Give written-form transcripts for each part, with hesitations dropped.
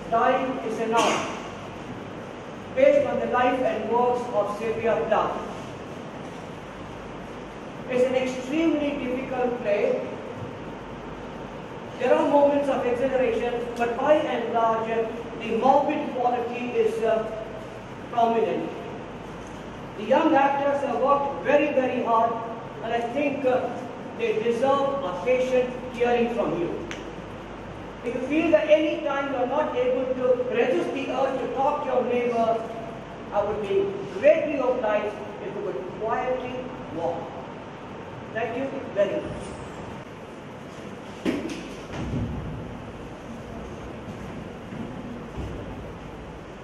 Time is an art, based on the life and works of Sylvia Plath. It's an extremely difficult play. There are moments of exaggeration, but by and large, the morbid quality is prominent. The young actors have worked very, very hard, and I think they deserve a patient hearing from you. If you feel that any time you are not able to resist the urge to talk to your neighbor, I would be greatly obliged if you would quietly walk. Thank you very much.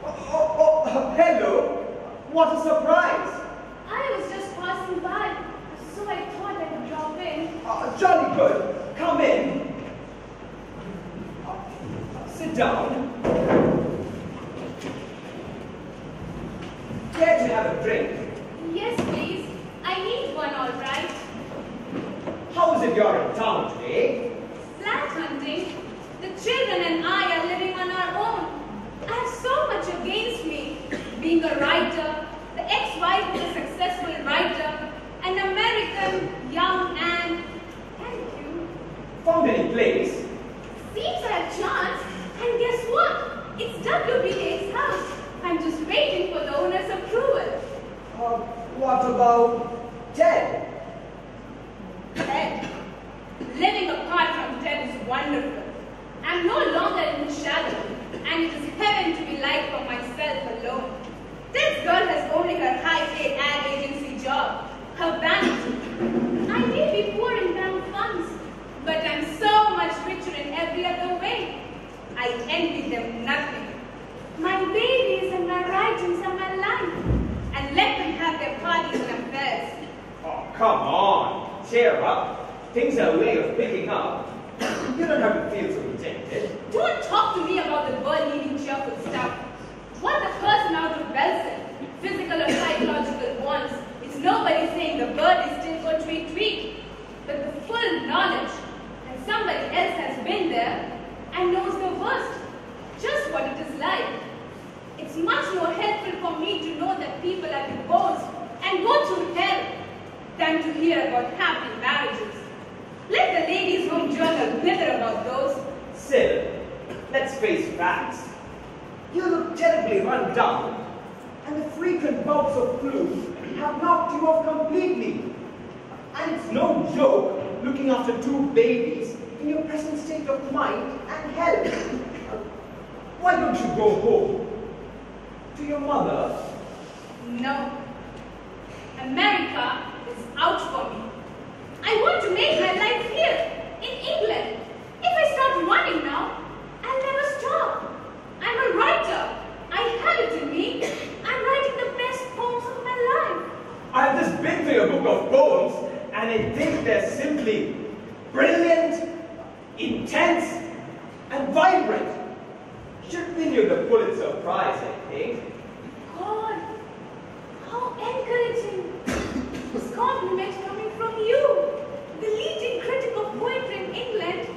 Oh, hello. What a surprise. I was just passing by, so I thought I would drop in. Jolly good. Come in. Sit down. Care to have a drink? Yes, please. I need one, all right. How is it you're in town today? Flat hunting. The children and I are living on our own. I have so much against me. Being a writer, the ex-wife of a successful writer, an American, young and... Thank you. Found any place? Seems I have chance. And guess what? It's WBA's house. I'm just waiting for the owner's approval. What about Ted? Ted. Living apart from Ted is wonderful. I'm no longer in his shadow, and it is heaven to be like for myself alone. This girl has only her high-paid ad agency job, her vanity. I may be poor in bank funds, but I'm so much richer in every other way. I envy them nothing. My babies and my writings are my life, and let them have their parties and affairs. Oh, come on. Cheer up. Things are a way of picking up. You don't have to feel so rejected. Don't talk to me about the world needing cheerful stuff. What the person out of Belsen, physical or psychological wants, is nobody saying the bird is still go tweet tweet. But the full knowledge that somebody else has been there and knows the worst, just what it is like. It's much more helpful for me to know that people are divorced and go to hell than to hear about happy marriages. Let the ladies' home journal blither about those. Cyril, let's face facts. You look terribly run down, and the frequent bouts of flu have knocked you off completely. And it's no joke looking after two babies in your present state of mind and health. Why don't you go home? To your mother? No. America is out for me. I want to make my life here, in England. If I start running now, I'll never stop. I'm a writer. I have it in me. I'm writing the best poems of my life. I've just been through your book of poems, and I think they're simply brilliant, intense, and vibrant. Should win you the Pulitzer Prize, I think. God, how encouraging. This compliment coming from you, the leading critic of poetry in England.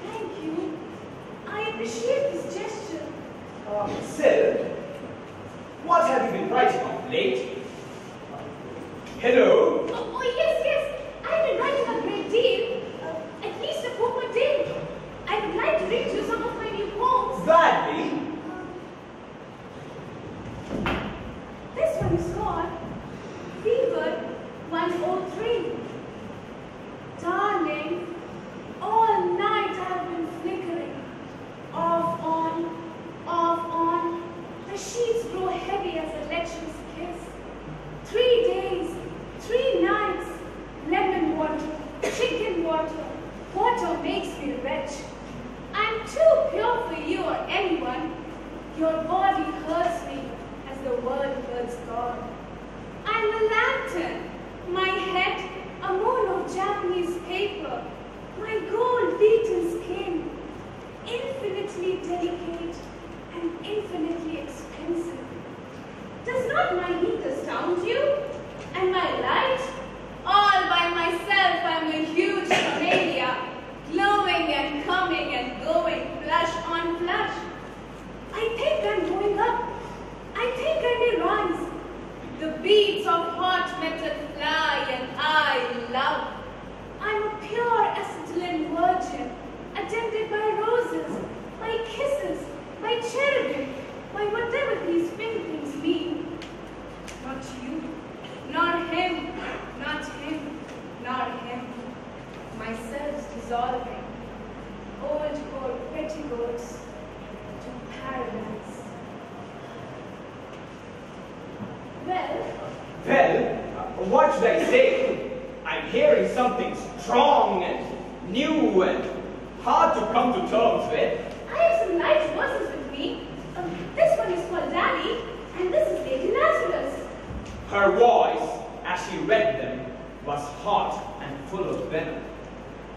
Thank you. I appreciate this gesture. Cyril, what have you been writing of late? Hello? Oh, yes. I've been writing a great deal. At least a poem a day. I would like to read you some of my new poems. Gladly. This one is called Fever 103. Darling, all night I have been flickering. Off on. The sheets grow heavy as a lecherous kiss. 3 days, 3 nights. Lemon water, chicken water. Water makes me wretch. I'm too pure for you or anyone. Your body hurts me as the world hurts God. I'm a lantern. My head, a moon of Japanese paper. My gold-beaten skin, infinitely delicate and infinitely expensive. Does not my heat astound you? And my light? All by myself I'm a huge camellia, glowing and coming and going, flash on flash. What should I say? I'm hearing something strong and new and hard to come to terms with. I have some nice verses with me. This one is called Daddy, and this is Lady Lazarus. Her voice, as she read them, was hot and full of venom.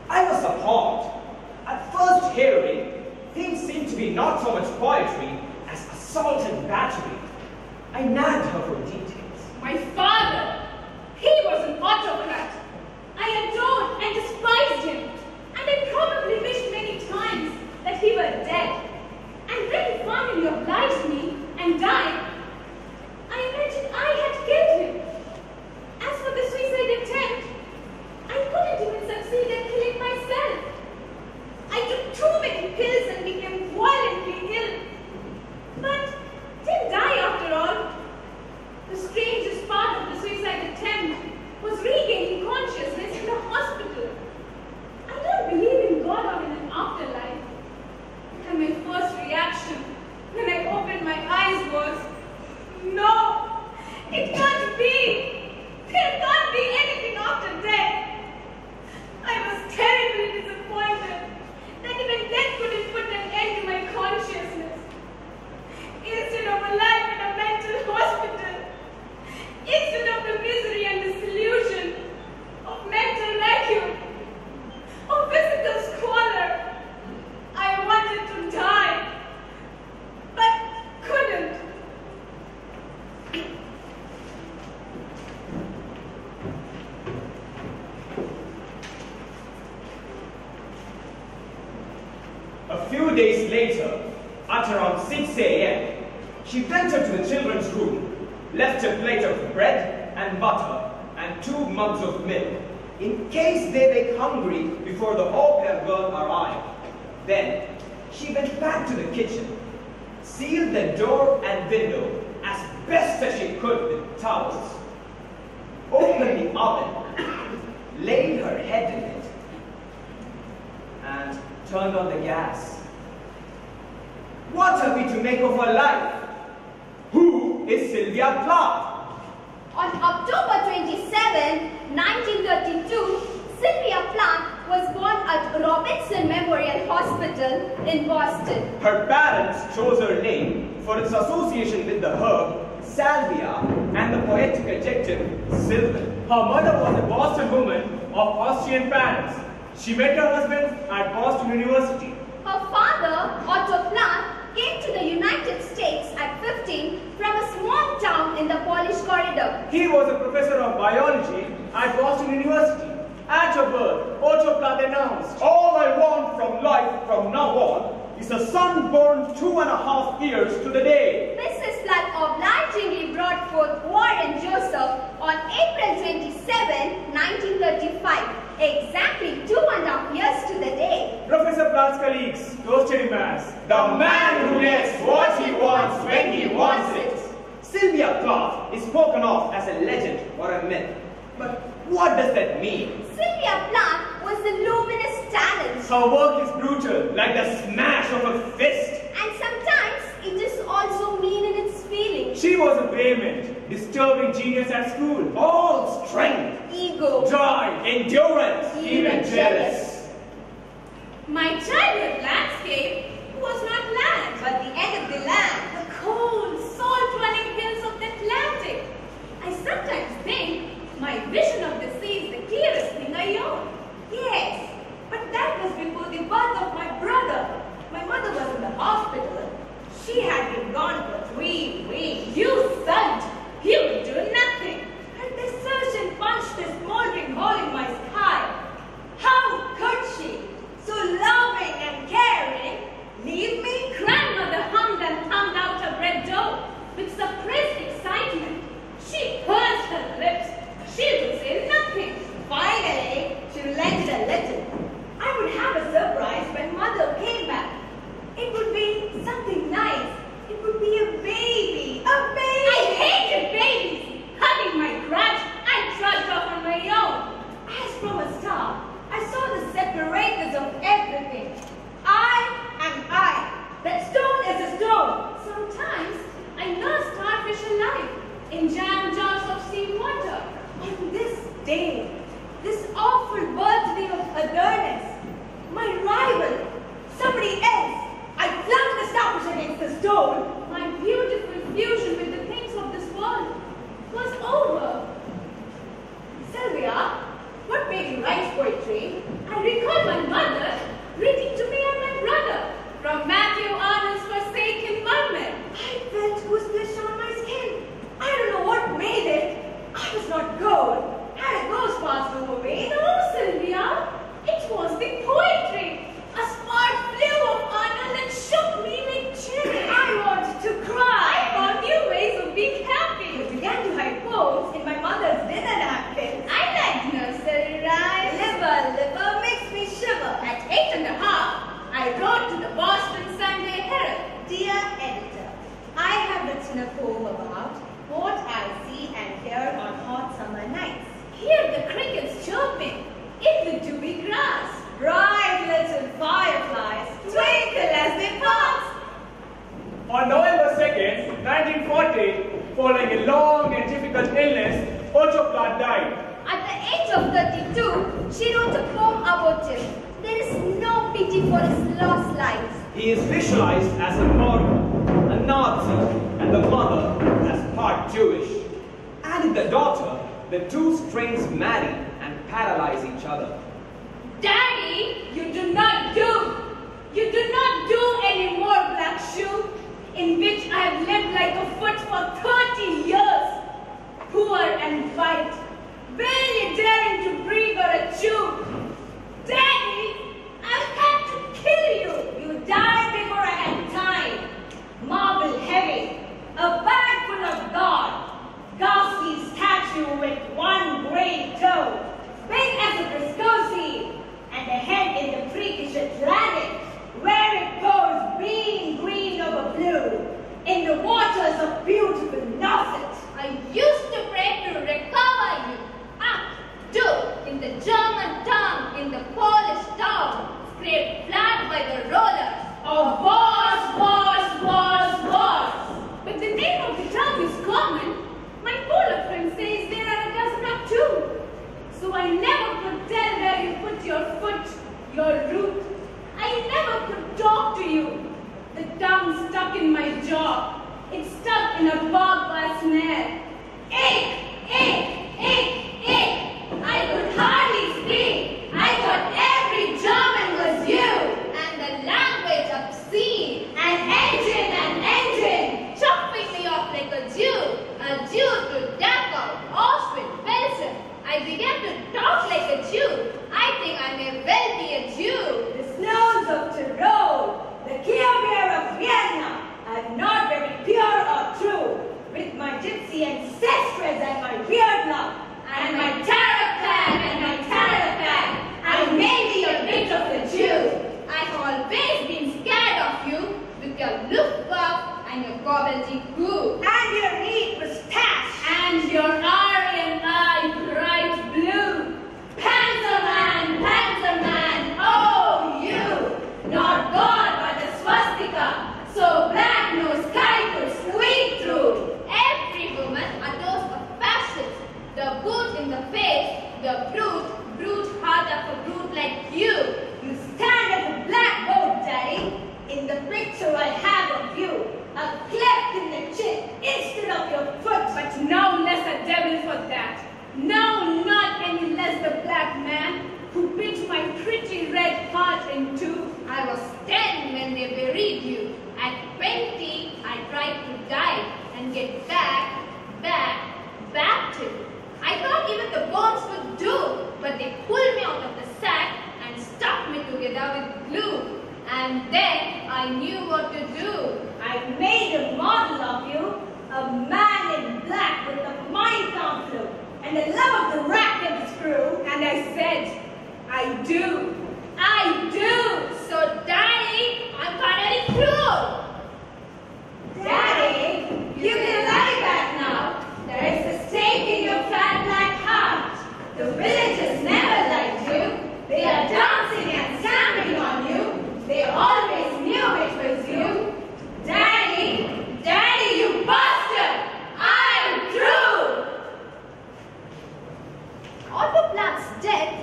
I was appalled. At first hearing, things seemed to be not so much poetry as assault and battery. I nagged her for details. My father, he was an autocrat. I adored and despised him, and I probably wished many times that he were dead. And when he finally obliged me and died, I imagined I had killed him. As for the suicide attempt, I couldn't even succeed in killing myself. I took too many pills and became violently ill. But didn't die after all. The strangest part of the suicide attempt was regaining consciousness in the hospital. I don't believe in God or in an afterlife. And my first reaction when I opened my eyes was, no, it can't be. There can't be anything after death. I was terribly disappointed that even death couldn't put an end to my consciousness. Instead of a life in a mental hospital, instead of the misery and disillusion of mental vacuum, of physical squalor, I wanted to die, but couldn't. A few days later, at around 6 a.m., she ventured to the children's room, left a plate of bread and butter and 2 mugs of milk, in case they were hungry before the au pair girl arrived. Then, she went back to the kitchen, sealed the door and window as best as she could with towels, opened the oven, laid her head in it, and turned on the gas. What are we to make of her life? Who is Sylvia Plath? On October 27, 1932, Sylvia Plath was born at Robinson Memorial Hospital in Boston. Her parents chose her name for its association with the herb salvia and the poetic adjective sylvan. Her mother was a Boston woman of Austrian parents. She met her husband at Boston University. Her father, Otto Plath, came to the United States at 15 from a small town in the Polish corridor. He was a professor of biology at Boston University. At her birth, Otto Plath announced, "All I want from life from now on is a son born 2.5 years to the day." Mrs. Plath obligingly brought forth Warren Joseph on April 27, 1935, exactly 2.5 years to the day. Professor Plath's colleagues toasted him as The man who gets what he wants when he wants it. Sylvia Plath is spoken of as a legend or a myth. But what does that mean? Sylvia Plath was a luminous talent. her work is brutal, like the smash of a fist. And sometimes it is also mean in its feeling. She was a vehement, disturbing genius at school. All strength, Ego, joy, endurance, even jealous. My childhood landscape was not land, but the end of the land, the cold, salt-running hills of the Atlantic. I sometimes think my vision of the sea is the clearest thing I own. Yes, but that was before the birth of my brother. My mother was in the hospital. She had been gone for 3 weeks. You son, you would do nothing. And the surgeon punched a smoldering hole in my sky. How could she? So loving and caring, On November 2nd, 1940, following a long and difficult illness, Plath died. At the age of 32, she wrote a poem about him. There is no pity for his lost life. He is visualized as a murderer, a Nazi, and the mother as part Jewish. And in the daughter, the two strains marry and paralyze each other. Daddy, you do not do any more black shoe, in which I have lived like a foot for 30 years. Poor and white, barely daring to breathe or a chew. Daddy, I had to kill you. You died before I had time. Marble heavy, a bag full of God. Ghastly statue with one great toe, big as a viscosity, and a head in the freakish Atlantic, where it pours being green over blue, in the waters of beautiful Norfolk. I used to pray to recover you. Do, in the German tongue, in the Polish tongue, scraped flat by the rollers. Oh, wars. But the name of the tongue is common. My Polish friend says there are a dozen or two. So I never could tell where you put your foot, your root. I never could talk to you. The tongue stuck in my jaw. It stuck in a barbed wire snare. Ache. I could hardly speak. I thought every German was you. And the language obscene. An engine. Chopping me off like a Jew to Dachau, Auschwitz, Belsen. I began to talk like a Jew. I think I may well be a Jew. The snows of Tyrol, the Kiev of Vienna, I'm not very pure or true. With my gypsy ancestors and my beard lock, and my tarot flag, I may be a bit of a Jew. I've always been scared of you with your Luftwaffe and your gobbledygook. And your neat mustache, and your Aryan eye bright blue. Panzerman, oh you, not God but the swastika, so black no sky could squeak through. Every woman adores a fascist, the boot in the face, the brute heart of a brute like you. You stand as a black boat, Daddy. In the picture I have of you, a cleft in the chin instead of your foot. But no less a devil for that. No, not any less the black man who bit my pretty red heart in two. I was 10 when they buried you. At 20, I tried to die and get back to you. I thought even the bones would do, but they pulled me out of the sack and stuck me together with glue. And then I knew what to do. I made a model of you, a man in black with a mind conflict and the love of the rack and the screw. And I said, I do. So Daddy, I'm finally through. Daddy, you can lie back now. There is a stake in your fat black heart. The villagers never liked you. They are dancing and stamping on you. They always knew it was you. Daddy, you bastard! I'm through! Plath's death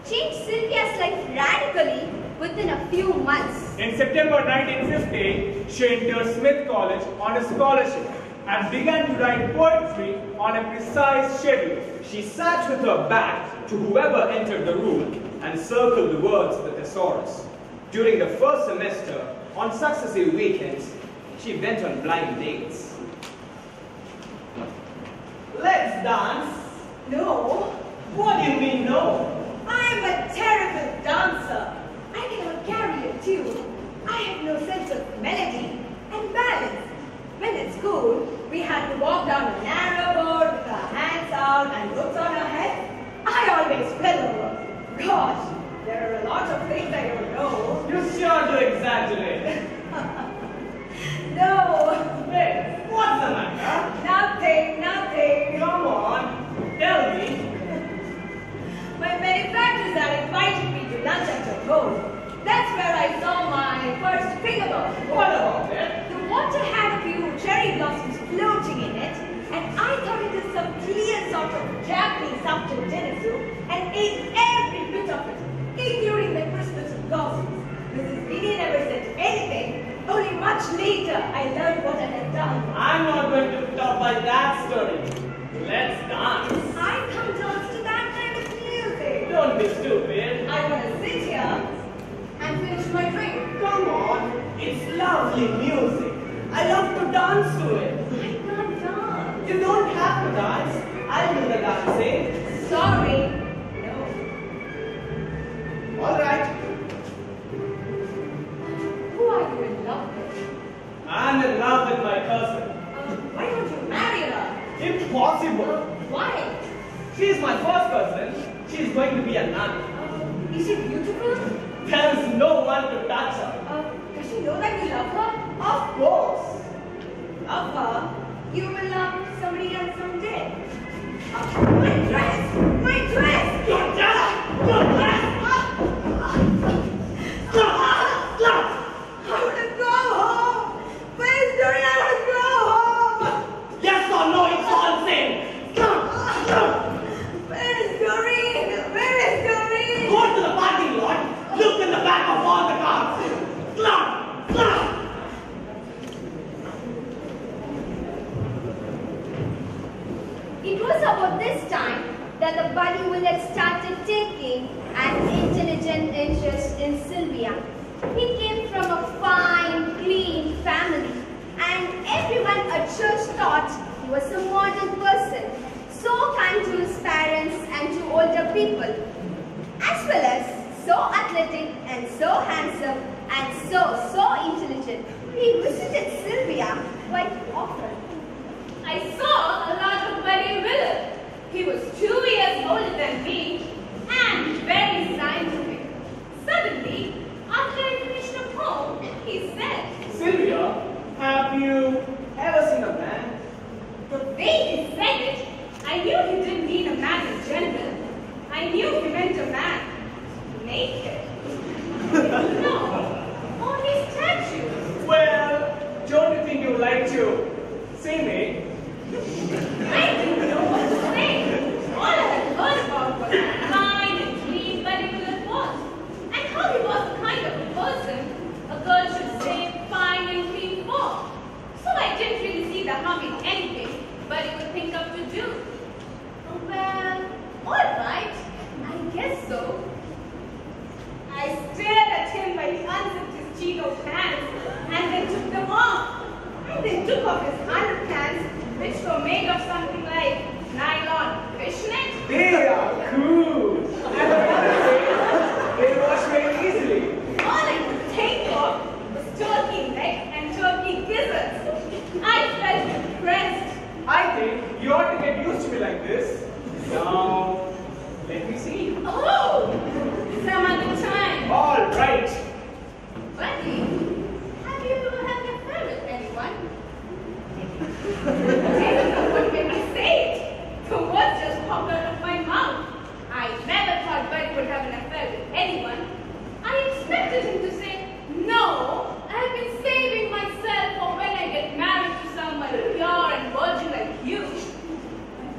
changed Sylvia's life radically within a few months. In September 1950, she entered Smith College on a scholarship and began to write poetry on a precise schedule. She sat with her back to whoever entered the room and circled the words with a thesaurus. During the first semester, on successive weekends, she went on blind dates. Let's dance. No. What do you mean, no? I'm a terrible dancer. I cannot carry a tune. I have no sense of melody and balance. When at school, we had to walk down a narrow road with our hands out and books on our heads. I always fell over. Gosh, there are a lot of things I don't know. You sure do exaggerate. No. Hey, what's the matter? Nothing. Come on, tell me. My benefactors are inviting me to lunch at your home. That's where I saw my first finger ball. What about it? The lot of Japanese after dinner soup and ate every bit of it, including the Christmas gossips. Mrs. Vinny never said anything. Only much later I learned what I had done. I'm not going to put up by that story. Let's dance. I can't dance to that kind of music. Don't be stupid. I want to sit here and finish my drink. Come on. It's lovely music. I love to dance to it. I can't dance. You don't have to dance. I'll do the dancing. Sorry. No. All right. Who are you in love with? I'm in love with my cousin. Why don't you marry her? Impossible. Why? She's my first cousin. She's going to be a nun. Is she beautiful? There's no one to touch her. Does she know that you love her? Of course. Love her? You will love somebody else someday. My dress! My dress! Your dress! Your dress! I want to go home! Please, Doreen, I want to go home! Yes or no, it's all same. Where is Doreen? Where is Doreen? Go to the parking lot. Look in the back of all the cars. Slap! Slap! It was about this time that the Bollywood had started taking an intelligent interest in Sylvia. He came from a fine, clean family, and everyone at church thought he was a model person, so kind to his parents and to older people, as well as so athletic and so handsome and so intelligent. He visited Sylvia quite often. I saw a lot of Buddy Willard. He was 2 years older than me and very scientific. Suddenly, after I finished a poem, he said, Sylvia, have you ever seen a man? the way he said it, I knew he didn't mean a man in general. I knew he meant a man naked. No, only statues. Well, don't you think you'd like to see me? I didn't know what to say. All I had heard about was how kind and clean Buddy Willard was, and how he was the kind of a person a girl should say fine and clean for. So I didn't really see the harm in anything Buddy would think of to do. Well, all right, I guess so. I stared at him while he unzipped his Cheeto pants and then took them off. And then took off his underpants, which were made of something like nylon fishnet. They are cool. And the other thing, they wash very easily. All I could think of was turkey neck and turkey gizzards. I felt depressed. I think you ought to get used to me like this. Now, let me see. Oh, some other time. All right. Buddy, have you ever had an affair with anyone? I don't know what made me say it. The words just popped out of my mouth. I never thought Buddy would have an affair with anyone. I expected him to say, no, I've been saving myself for when I get married to someone pure and virgin like you.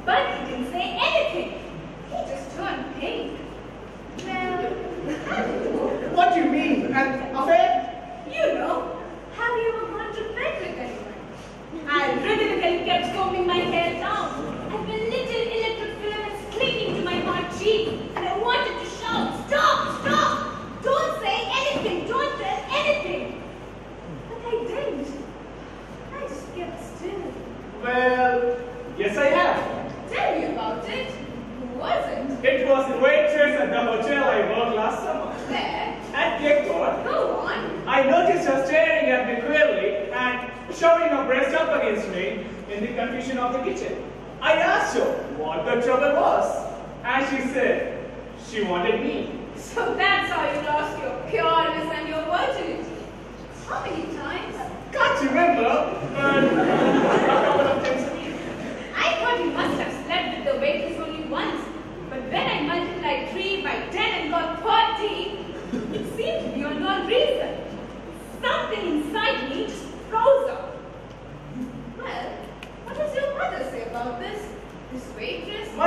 But he didn't say anything. He just turned pink. Well, What do you mean? An affair? you know, have you ever gone to bed with anyone? I rhythmically kept combing my hair down. I felt little electric filaments clinging to my hot cheek, and I wanted to shout, stop, stop! Don't say anything, don't tell anything! But I didn't. I just kept still. Well, yes I have. Tell me about it. Who was it? It was the waitress at the hotel I worked last summer. Where? At Cape Go on. I noticed her staring at me queerly and shoving her breast up against me in the confusion of the kitchen. I asked her what the trouble was, and she said she wanted me. So that's how you lost your pureness and your virginity. How many times? Can't remember, but a couple of times a week. I thought you must have slept with the waitress only once. But when I multiplied 3 by 10 and got 30, it seemed beyond all reason. Something inside me just froze up. Well, what does your mother say about this? This waitress? My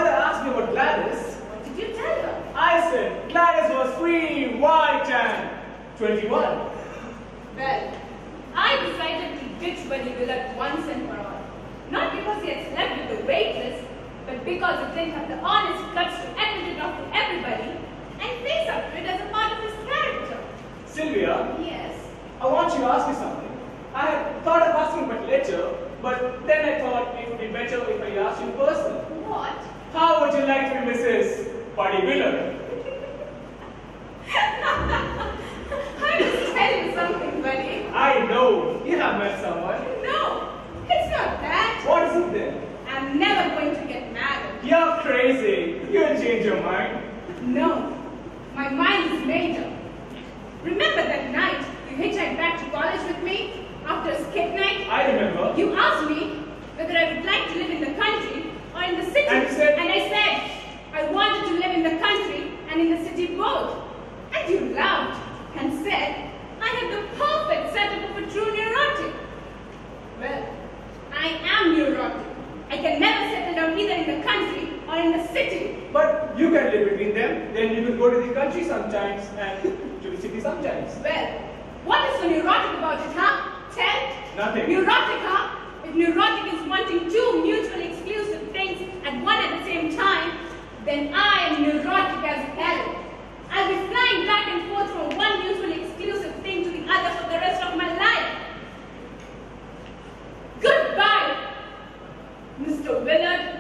because he didn't have the honest guts to admit it up to everybody and face up to it as a part of his character. Sylvia, Yes. I want you to ask me something. I had thought of asking but later, but then I thought it would be better if I asked you personally. What? How would you like to be Mrs. Bodybuilder? I must tell you something, buddy. I know. You have met someone. No, it's not that. What is it then? I'm never going to get married. You're crazy. You'll change your mind. No, my mind is made up. Remember that night you hitchhiked back to college with me after a skate night? I remember. You asked me whether I would like to live in the country or in the city. And you said? And I said I wanted to live in the country and in the city both. And you laughed and said I had the perfect setup of a true neurotic. Well, I am neurotic. I can never settle down either in the country or in the city. But you can live between them. Then you will go to the country sometimes and to the city sometimes. Well, what is so neurotic about it, huh? Ted? Nothing. Neurotic, huh? If neurotic is wanting two mutually exclusive things at one at the same time, then I am neurotic as hell. I'll be flying back and forth from one mutually exclusive thing to the other for the rest of my life. Goodbye, Mr. Willard.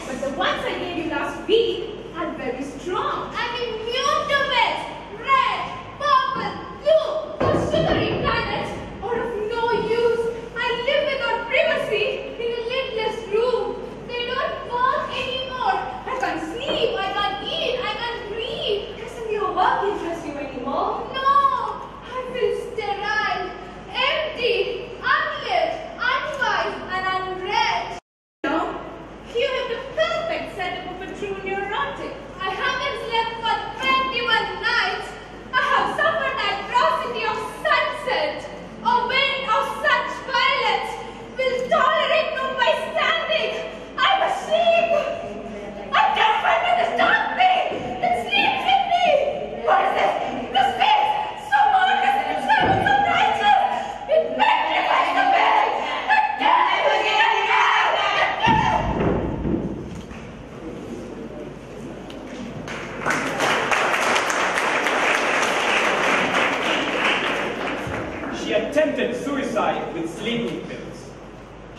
But the ones I gave you last week are very strong. I'm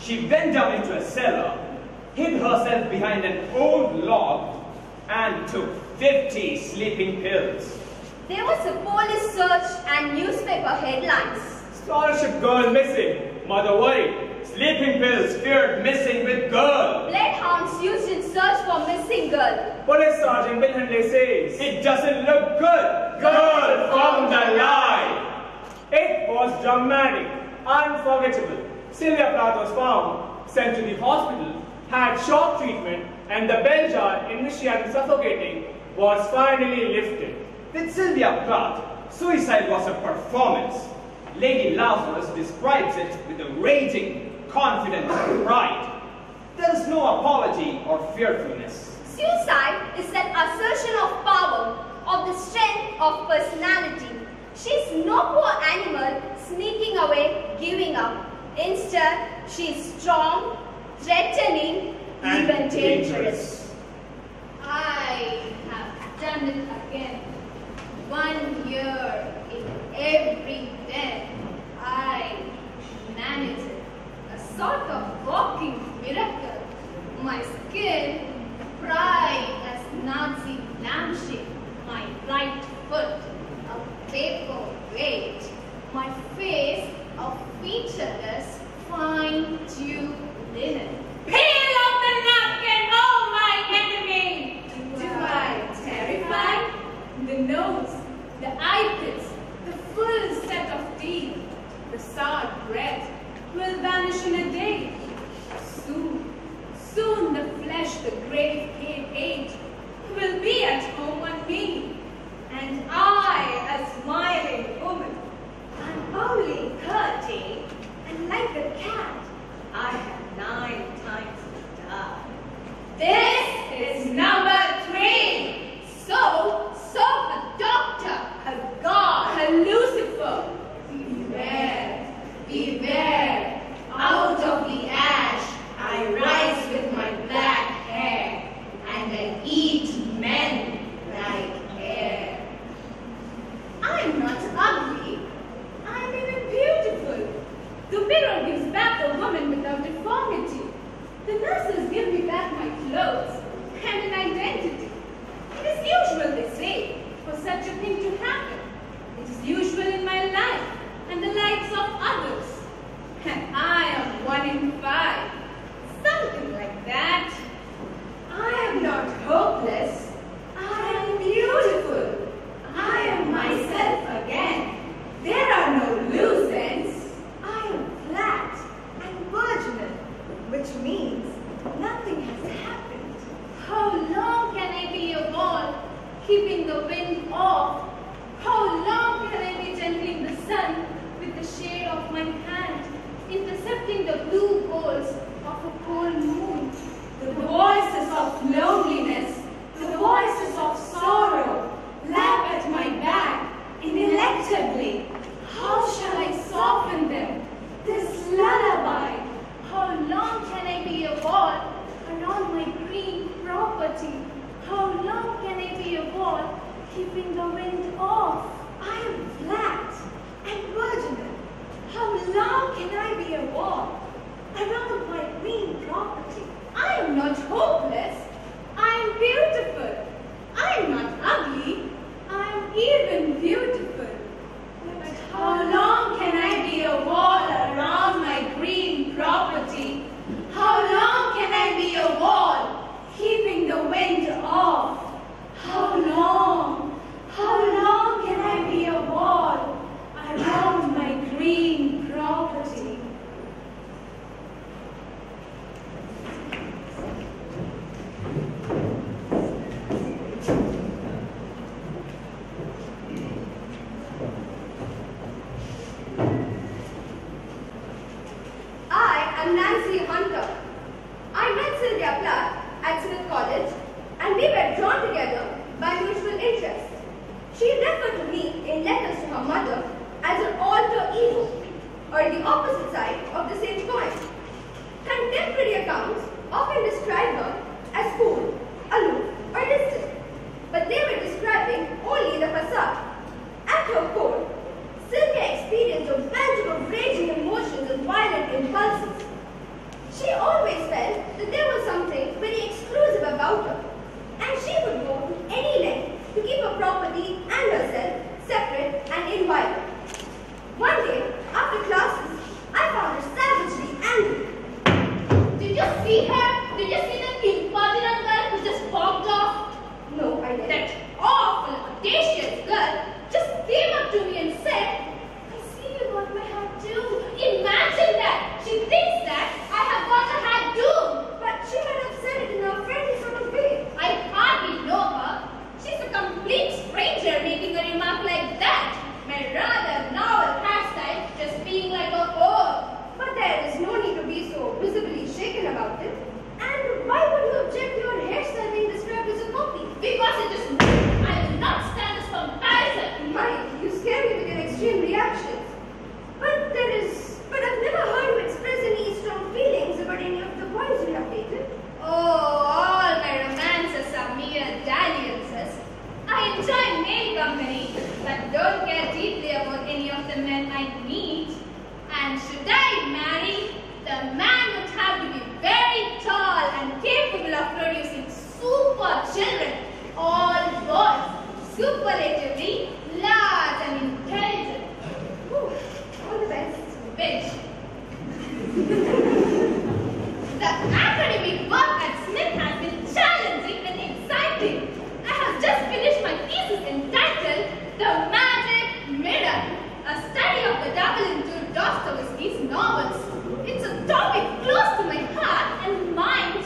She went down into a cellar, hid herself behind an old log, and took 50 sleeping pills. There was a police search and newspaper headlines. Scholarship girl missing. Mother worried. Sleeping pills feared missing with girl. Bloodhounds used in search for missing girl. Police Sergeant Bilhandley says, it doesn't look good. Girl found alive. It was dramatic, unforgettable. Sylvia Plath was found, sent to the hospital, had shock treatment, and the bell jar in which she had been suffocating was finally lifted. With Sylvia Plath, suicide was a performance. Lady Lazarus describes it with a raging, confident pride. There is no apology or fearfulness. Suicide is an assertion of power, of the strength of personality. She's no poor animal sneaking away, giving up. Instead, she's strong, threatening, And even dangerous. I have done it again. 1 year in every den. I managed it. A sort of walking miracle. My skin, bright as Nazi lampshade. My right foot, a paper weight. My face, a featureless, fine-tuned linen. Peel off the napkin, oh my enemy! Do I terrify? The nose, the eyelids, the full set of teeth, the sour breath will vanish in a day. Soon the flesh the grave gave age will be at home on me. And I, a smiling woman, I'm only 30, and like the cat, I have 9 times to die. This is number 3. So the doctor, A god, a Lucifer. Beware, beware. Out of the ash, I rise with my black hair, and I eat men like air. I'm not ugly. I'm even beautiful. The mirror gives back a woman without deformity. The nurses give me back my clothes and an identity. It is usual, they say, for such a thing to happen. It is usual in my life and the lives of others. And I am 1 in 5. Something like that. I am not hopeless. I am beautiful. I am myself again. There are no loose ends. I am flat and virginal, which means nothing has happened. How long can I be a ball, keeping the wind off? How long can I be gentling the sun with the shade of my hand, intercepting the blue goals of a cold moon? The voices of loneliness, the voices of sorrow, lap at my back ineluctably. How shall I soften them? This lullaby. How long can I be a ball around my green property? How long can I be a ball keeping the wind off? I am flat and virginal. How long can I be a wall around my green property? I am not hopeless. I am beautiful. I am not ugly. I am even beautiful. But how long can I be a wall around my green property? How long can I be a wall keeping the wind off? How long? How long can I be a wall around my green property? I met Sylvia Plath at Cyril College, and we were drawn together by mutual interest. She referred to me in letters to her mother as her alter ego, or the opposite side of the same coin. Contemporary accounts often describe her as cool, aloof, or distant, but they were describing only the facade. At her core, Sylvia experienced a welter of raging emotions and violent impulses. She always felt that there was something very exclusive about her, and she would go to any length to keep her property and herself separate and inviolate. One day, after classes, I found her savagely angry. Did you see her? Did you see that impertinent girl who just walked off? No, I didn't. That awful, audacious girl just came up to me and said, I see you got my hat too. Imagine that. She thinks that I have got a hat too. But she might have said it in a friendly sort of way. I hardly know her. She's a complete stranger making a remark like that. My rather novel hairstyle just being like a oh. But there is no need to be so visibly shaken about it. And why would you object to your hairstyle being described as a copy? Because it is not. I will not stand this comparison. Mike, you scare me with your extreme reactions. But I've never heard you express any strong feelings about any of the boys you have dated. Oh, all my romances are mere dalliances. I enjoy male company, but don't care deeply about any of the men I meet. And should I marry, the man would have to be very tall and capable of producing super children, all boys, superlatively large and intelligent. Whew, all the best. Bitch. The academic work at Smith has been challenging and exciting. I have just finished my thesis entitled The Magic Mirror, a study of the double into Dostoevsky's novels. It's a topic close to my heart and mind.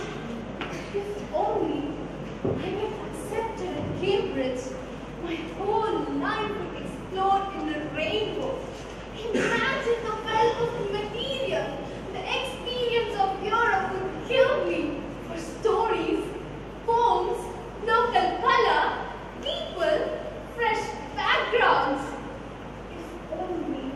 If only I get accepted at Cambridge, my whole life would explode in a rainbow. Imagine the wealth of material. The experience of Europe would kill me for stories, poems, local color, people, fresh backgrounds. If only.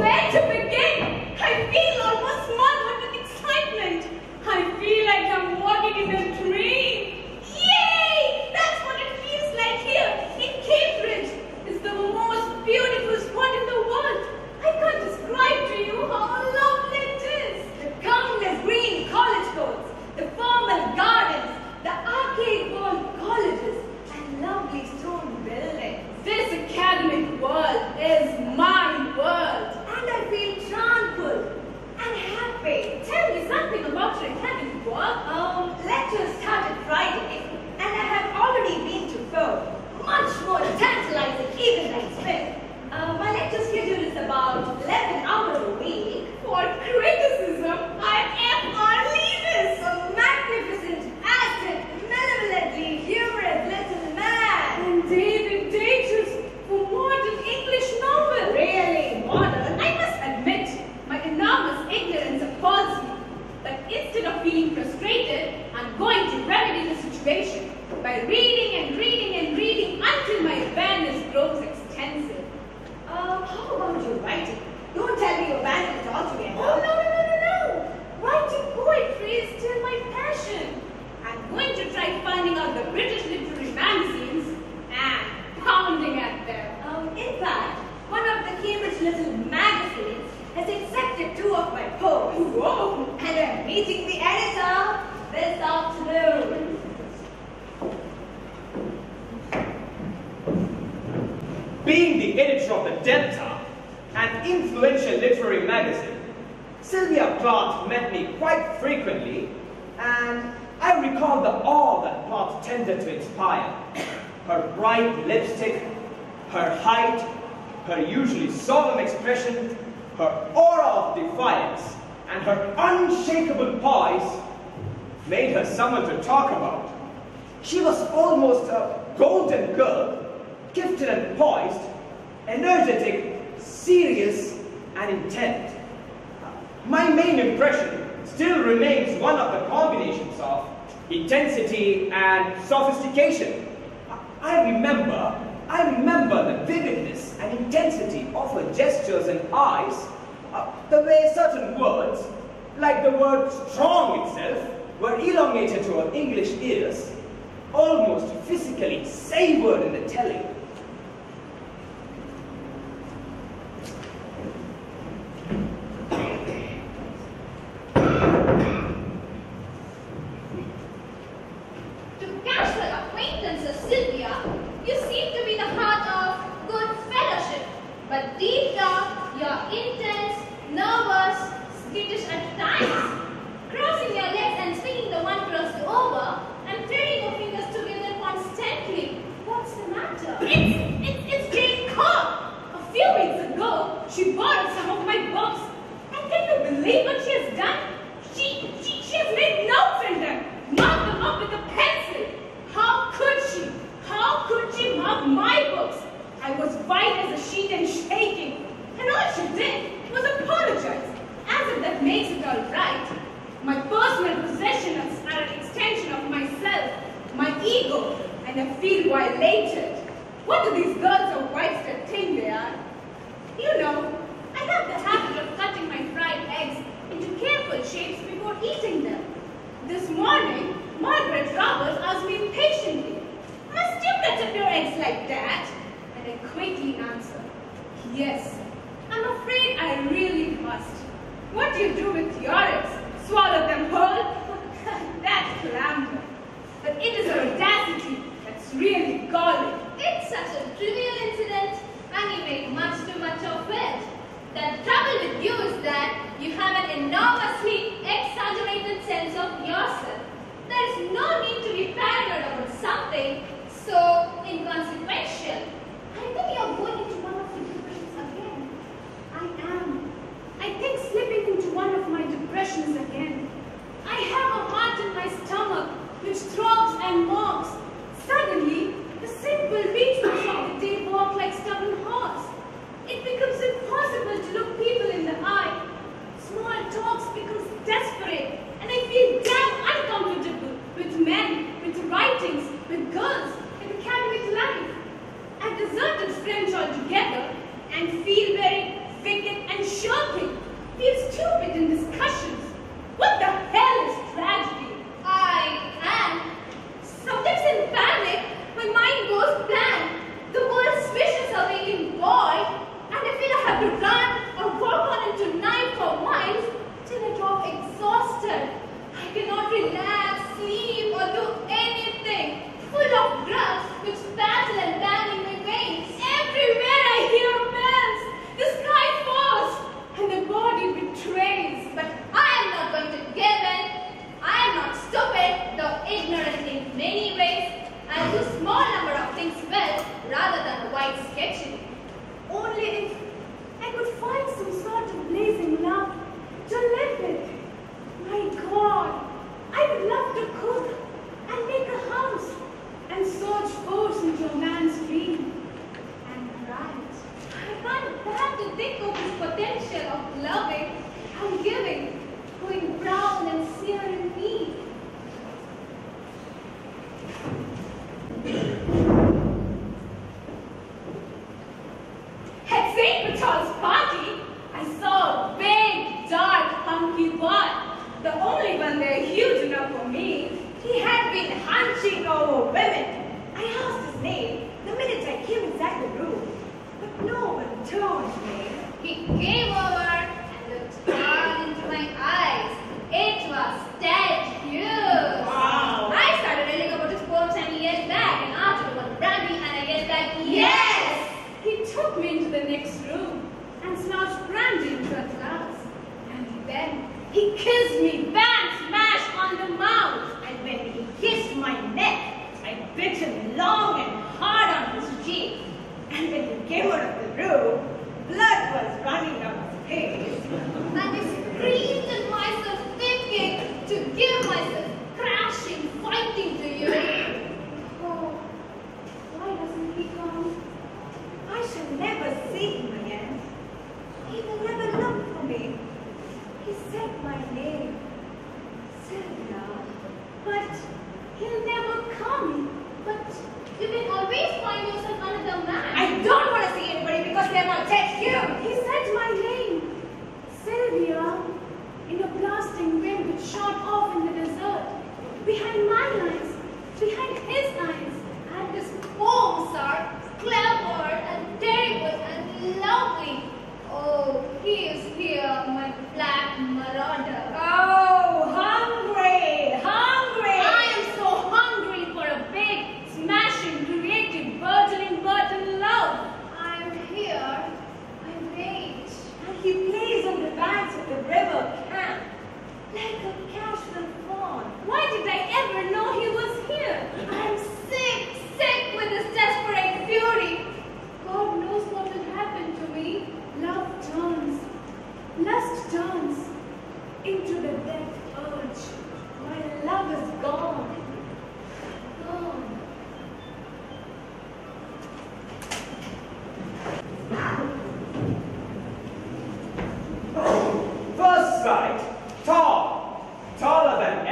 Where to begin? I feel almost smothered with excitement. I feel like I'm walking in a dream. Yay! That's what it feels like here in Cambridge. It's the most beautiful spot in the world. I can't describe to you how lovely it is. The countless green college courts, the formal gardens, the arcade-walled colleges, and lovely stone buildings. This academic world is my world. And I feel tranquil and happy. Tell me something about your academic work. Lectures started Friday, and I have already been to 4. Much more tantalizing even than Smith. My lecture schedule is about 11 hours a week. For criticism, I am on leaders. A magnificent, acid, malevolently humorous little man. And David Daters for modern English novel. Really modern? I must admit, my enormous ignorance appalls me. But instead of feeling frustrated, I'm going to remedy the situation by reading and reading and reading until my awareness grows extensive. How about your writing? Don't tell me you abandoned it altogether. Oh, no. Writing poetry is still my passion. I'm going to try finding out the British literary magazines and pounding at them. In fact, one of the Cambridge little magazines has accepted 2 of my poems. Whoa! And I'm meeting the editor this afternoon. Being the editor of the Delta, an influential literary magazine, Sylvia Plath met me quite frequently, and I recall the awe that Plath tended to inspire. Her bright lipstick, her height, her usually solemn expression, her aura of defiance, and her unshakable poise made her someone to talk about. She was almost a golden girl, gifted and poised, energetic, serious, and intent. My main impression still remains one of the combinations of intensity and sophistication. I remember the vividness and intensity of her gestures and eyes, the way certain words, like the word strong itself, were elongated to her English ears, almost physically savored in the telling. personal possessions are an extension of myself, my ego, and I feel violated. What do these girls of Whitestead think they are? You know, I have the habit of cutting my fried eggs into careful shapes before eating them. This morning, Margaret Roberts asked me patiently, "Must you cut up your eggs like that?" And I quickly answered, "Yes, I'm afraid I really must." "What do you do with your eggs? Swallow them whole?" That's clamor. But it is audacity that's really galling. It's such a trivial incident and you make much too much of it. The trouble with you is that you have an enormously exaggerated sense of yourself. There is no need to be paranoid about something so inconsequential. I think you are going into one of your depressions again. I am. I think slipping into one of my depressions again. I have a heart in my stomach which throbs and mocks. Suddenly, the simple rituals of the day walk like stubborn horse. It becomes impossible to look people in the eye. Small talks becomes desperate, and I feel damn uncomfortable with men, with writings, with girls, and academic life. I've deserted French altogether and feel very wicked and shocking. Feel stupid in discussions. What the hell is tragedy? I am. Sometimes in panic, my mind goes blank. The world swishes away in void, and I feel I have to run or walk on into night for miles till I drop exhausted. I cannot relax, sleep, or do anything. Full of drugs which battle and bang in my veins. Everywhere I hear bells, the sky falls, and the body betrays. But I am not going to give in. I am not stupid, though ignorant in many ways. I do small number of things well rather than white sketching. Only if I could find some sort of blazing love to live with. My God, I would love to cook and make a house and surge force into a man's dream and write. I can't bear to think of this potential of loving and giving going brown and sear in me. At St. Paul's party, I saw a big, dark, hunky boy. The only one there huge enough for me. He had been hunching over women. I asked his name the minute I came inside the room, but no one told me. He came over and looked hard into my eyes. It was dead huge. Wow. I started reading about his poems and he yelled back and asked about brandy and I yelled back, yes! He took me into the next room and slouched brandy into a glass. And then he kissed me bang smash on the mouth. And when he kissed my neck, I bit him long and hard on his cheek. And when he came out of the room, blood was running down his face. And I screamed at myself thinking to give myself crashing, fighting to you. Oh, why doesn't he come? I shall never see him again. He will never look for me. He said my name, Sylvia, but he'll never come. But You can always find yourself another man. I don't want to see anybody because they're not dead here. He said my name, Sylvia, in a blasting wind which shot off in the desert. Behind my lines, behind his lines. And his poems are clever and terrible and lovely. Oh, he is here, my black marauder. Oh, hungry, hungry. I am so hungry for a big, Smashing, creative, burgeoning love. I am here. I wait. And he plays on the banks of the river camp like a casual fawn. Why did I ever know he was here? I'm sick, sick with this desperate fury. God knows what will happen to me. Love turns, lust turns into the death urge. My love is gone, gone. First sight, tall, taller than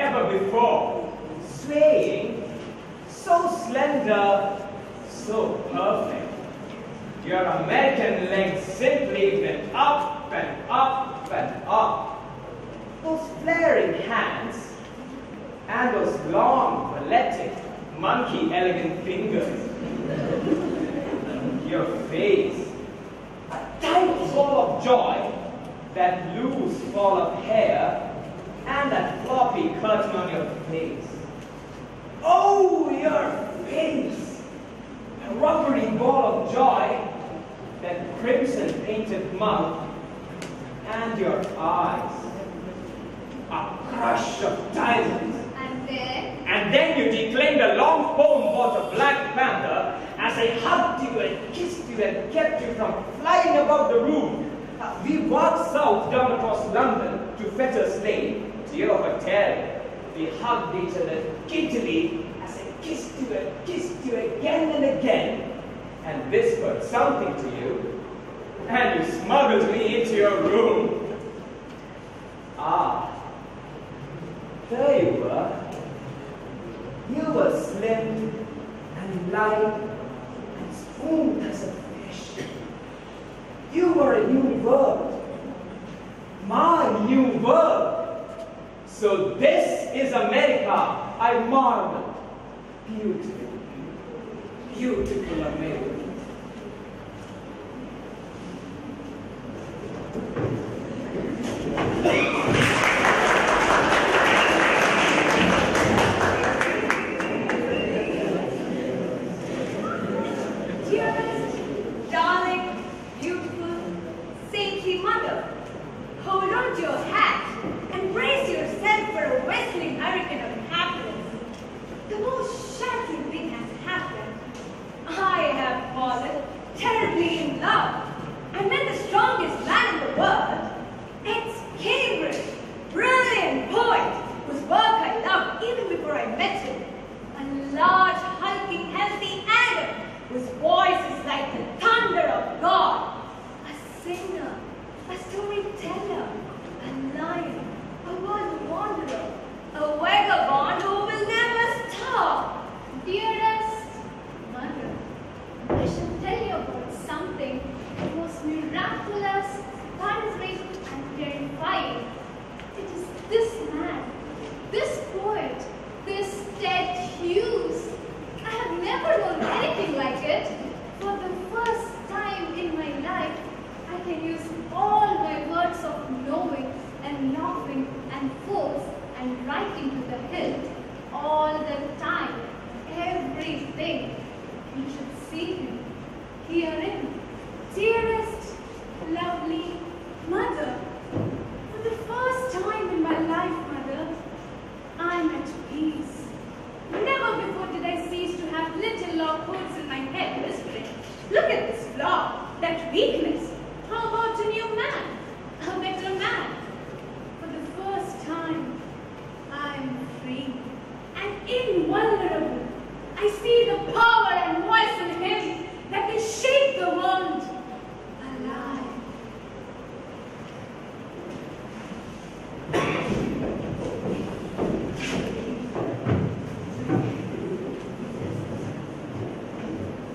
so slender, so perfect. Your American legs simply went up and up and up. Those flaring hands and those long, balletic, monkey elegant fingers. Your face, a tight ball of joy, that loose ball of hair, and that floppy curtain on your face. Oh, your face! A rubbery ball of joy, that crimson painted mouth, and your eyes. A crush of diamonds. And then you declaimed a long poem about the Black Panther as I hugged you and kissed you and kept you from flying above the room. We walked south down across London to Fetters Lane, dear of a terrier. We hugged each other giddily as I kissed you again and again, and whispered something to you, and you smuggled me into your room. Ah, there you were. You were slim and light and smooth as a fish. You were a new world, my new world. So this is America, I marveled. Beautiful, beautiful America.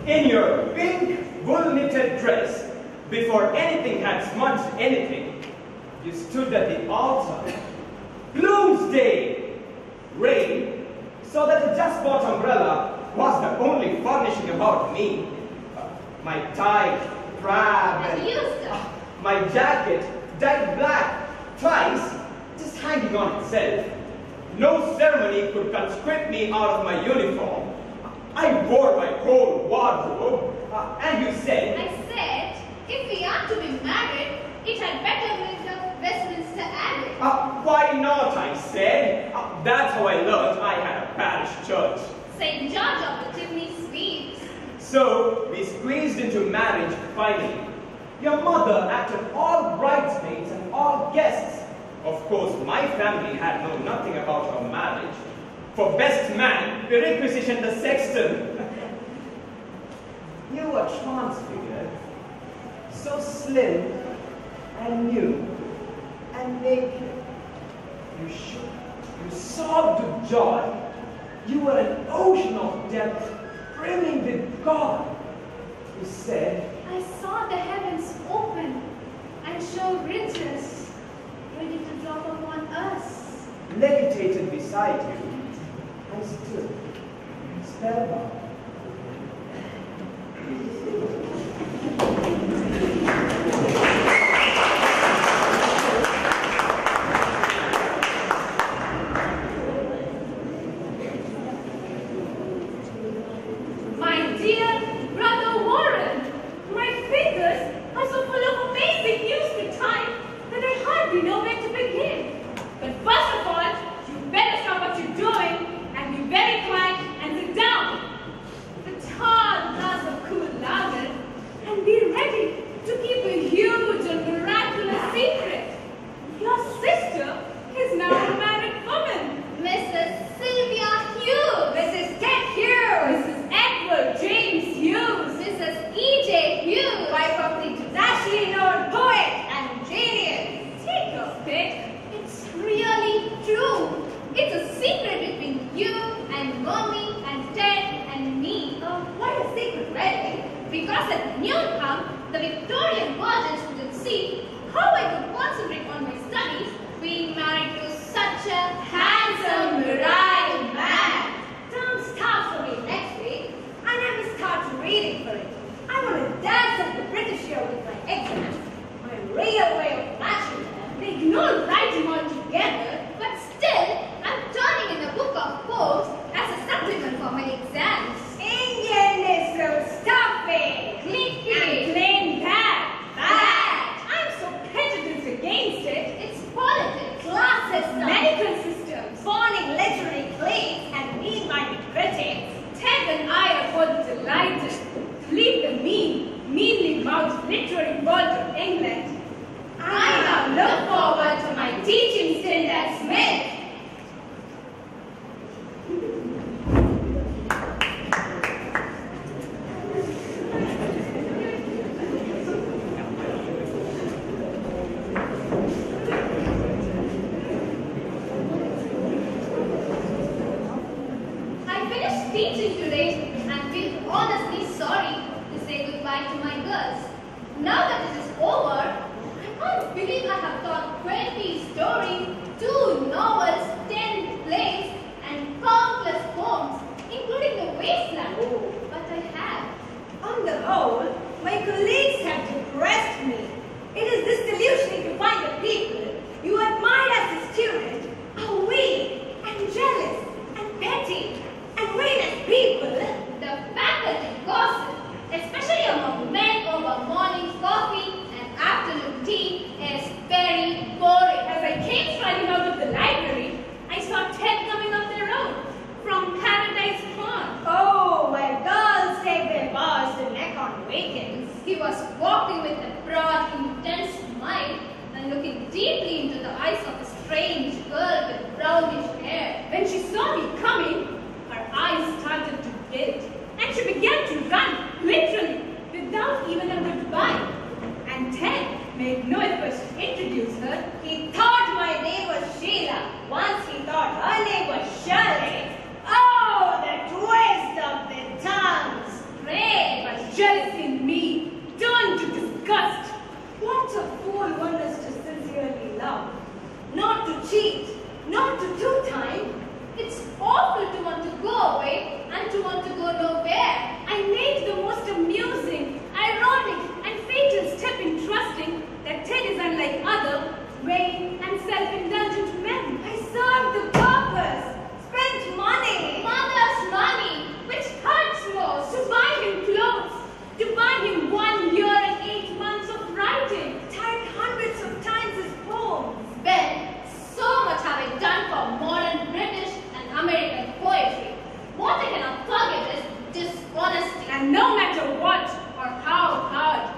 In your pink wool-knitted dress, before anything had smudged anything, you stood at the altar. Bloomsday! Rain, so that the just-bought umbrella was the only furnishing about me. My tie, drab, and my jacket, dyed black, twice, just hanging on itself. No ceremony could conscript me out of my uniform. I wore my whole wardrobe, and you said... I said, if we are to be married, it had better be the Westminster Abbey. Why not, I said. That's how I learned I had a parish church. St. George of the Chimney Sweeps. So, we squeezed into marriage finally. Your mother acted all bridesmaids and all guests. Of course, my family had known nothing about our marriage. For best man, we requisitioned the sexton. You were transfigured, so slim and new and naked. You shook, you sobbed with joy, You were an ocean of depth, brimming with God. He said, I saw the heavens open and show riches ready to drop upon us. Levitated beside you, I stood, spellbound. My dear brother Warren, my fingers are so full of amazing news to time that I hardly know where to begin. But first of all, you better stop what you're doing and be very quiet and sit down. The tall glass of cool lager and be ready to keep a huge and miraculous secret. Your sister is now a married woman. Mrs. Sylvia Hughes. Mrs. Ted Hughes. Mrs. Edward James Hughes. Mrs. E.J. Hughes. Wife of the internationally known poet and genius. Take your pick. It's really true. It's a secret between you and Mommy and Ted and me. Why a secret, really? Because at Newcomb, the Victorian virgins couldn't see how I could concentrate on my studies being married to such a handsome, right man. Don't start for me next week. I never start reading for it. I want to dance up the British here with my exams. My real way of matching them. They ignore writing altogether, But still, I'm turning in a book of poems as a supplement for my exams. Indian is so stuffy. Clicky. And plain bad. Bad. I'm so prejudiced against it. It's politics, Class system. medical systems. Fawning literary cliques and mean-minded critics. Ted and I are both delighted to leave the meanly mouthed literary world of England. I now look forward to my teaching stint at Smith. I finished teaching today and feel honestly sorry to say goodbye to my girls. Now that it is over, I can't believe I have taught 20 stories, 2 novels, 10 plays, and countless poems, including The Wasteland. But I have. On the whole, my colleagues have depressed me. It is disillusioning to find the people you admire as a student are weak and jealous and petty and vain as people. The faculty gossip, especially among men over morning coffee and afternoon tea, is very boring. As I came striding out of the library, I saw Ted coming up the road from Paradise Pond. Oh, where girls take their bars to neck on weekends. He was walking with a broad, intense smile and looking deeply into the eyes of a strange girl with brownish hair. When she saw me coming, her eyes started to gilt, and she began to run, literally, without even a goodbye. And Ted made no effort to introduce her. He thought my name was Sheila. Once he thought her name was Shirley. Oh, the twist of the tongues! Great, but jealousy in me turned to disgust. What a fool one is to sincerely love. Not to cheat, not to do time. It's awful to want to go away and to want to go nowhere. I made the most amusing, ironic, and fatal step in trusting that Ted is unlike other vain and self-indulgent men. I served the purpose, spent money. Mother's money, which hurts most. To buy him clothes, to buy him 1 year and 8 months of writing, typed hundreds of times his poems. Ben, so much have I done for modern British and American poetry. What I cannot forget is dishonesty. And no matter what or how hard,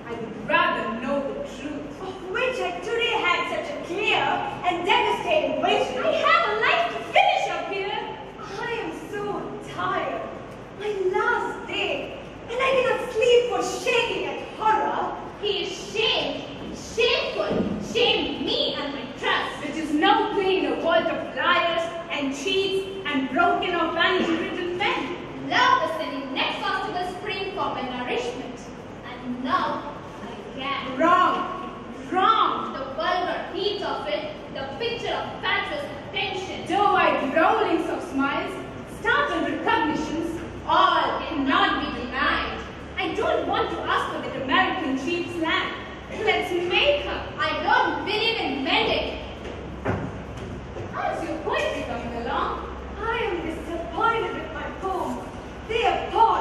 I would rather know the truth. Of which I today had such a clear and devastating vision. I have a life to finish up here. I am so tired. My last day. And I cannot sleep for shaking at horror. He is shamed, shameful, shamed me and my trust. Which is now playing a world of liars and cheats and broken or vanity-ridden men. Love was an inexhaustible spring for my nourishment. And now I can. Wrong. Wrong. The vulgar heat of it, the picture of fatuous attention, Doe-eyed rollings of smiles, startled recognitions, all cannot be denied. I don't want to ask for that American cheap slang. Let's make her. I don't believe in mending. How's your poetry coming along? I am disappointed with my poems. They are poor.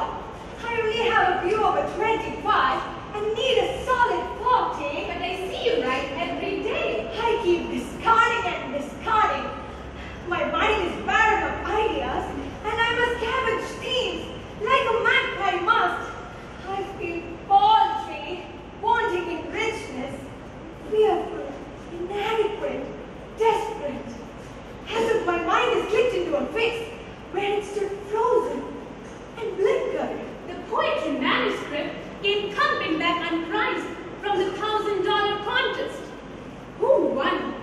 I only have a view of a 25 and need a solid 40. But I see you write every day. I keep discarding and discarding. My mind is barren of ideas and I must scavenge themes like a magpie must. I feel paltry, wanting in richness, fearful, inadequate, desperate. As if my mind is clicked into a fix where it stood frozen and blinkered. The poetry manuscript came thumping back unprized from the $1,000 contest. Who won?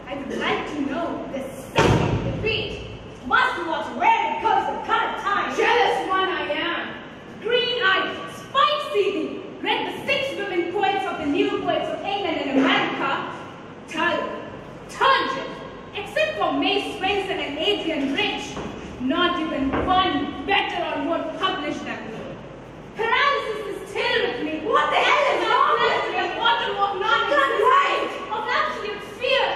I would like to know. The second defeat must watch where it goes the current time. Jealous one I am. Green-eyed, spike-seething, read the 6 women poets of the new poets of England and America. Dull, turgid, except for May Swenson and Adrian Rich. Not even one better or more published than me. Paralysis is still with me. What the hell is wrong with me? me? A bottom of I of absolute fear.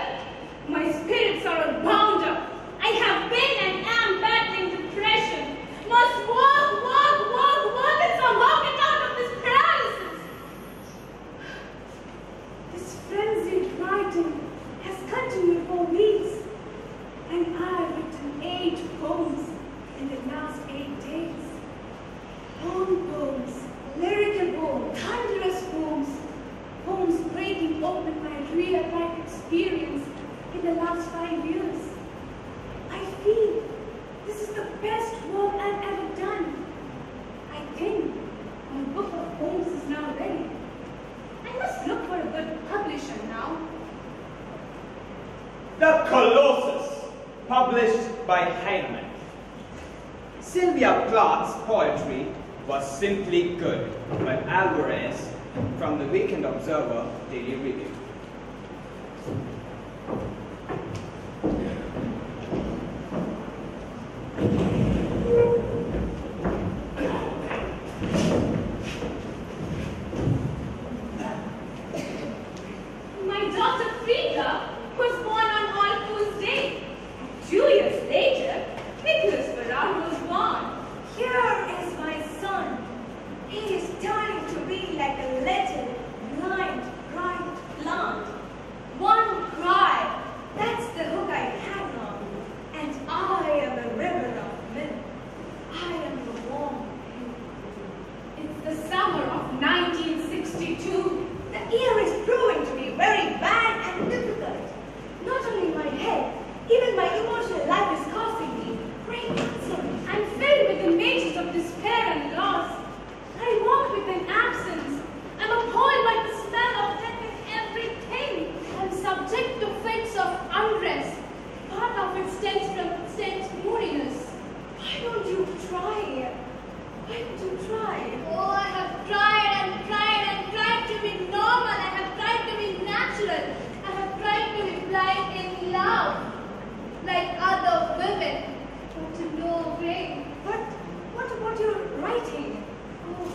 My spirits are all bound up. I have been and am battling depression. Must walk, and somehow get out of this paralysis. This frenzied writing has continued for weeks, and I have written 8 poems in the last 8 days. Long poems, lyrical poems, thunderous poems, poems breaking open my real-life experience in the last 5 years. I feel this is the best work I've ever done. I think my book of poems is now ready. I must look for a good publisher now. The Colossus, published by Heinemann. Sylvia Plath's poetry was simply good, but Alvarez from the Weekend Observer Daily Review. My daughter Frida was born on All Fools' Day. 2 years later, Nicholas Ferraro was born. Here is my son. He is turning to be like a little, blind, bright plant. One cry, that's the hook I hang on. And I am a river of milk. I am the warm hill. It's the summer of 1962. The year is proving to be very bad and difficult. Not only in my head, even my emotional life is causing me great concern. I'm filled with images of despair and loss. I walk with an absence. I'm appalled by the smell of death in everything. I'm subject to fits of unrest. Part of it stems from moodiness. Why don't you try? Why don't you try? Oh, I have tried and tried to be normal. I have tried to be natural. I have tried to be blind in love, like other women, but to no avail. But what about your writing? Oh,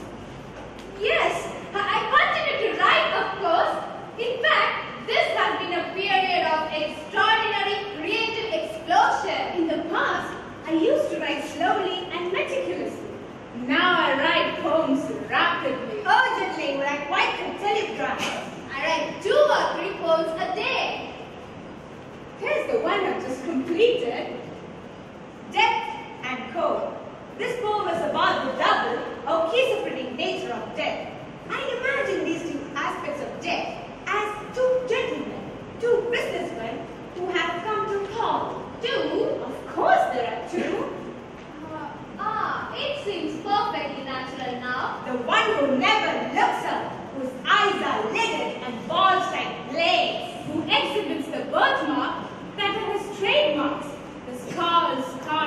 Yes, I continue to write, of course. In fact, this has been a period of extraordinary creative explosion. In the past, I used to write slowly and meticulously. Now I write poems rapidly. urgently, like quite a telegram. I write 2 or 3 poems a day. Here's the one I've just completed. Death and cold. This poem is about the double or schizophrenic nature of death. I imagine these 2 aspects of death as 2 gentlemen, 2 businessmen who have come to talk. 2? Of course there are 2. It seems perfectly natural now. The one who never looks up, whose eyes are lidded and bulged like blades. Who exhibits the birthmark that are his trademarks, the scar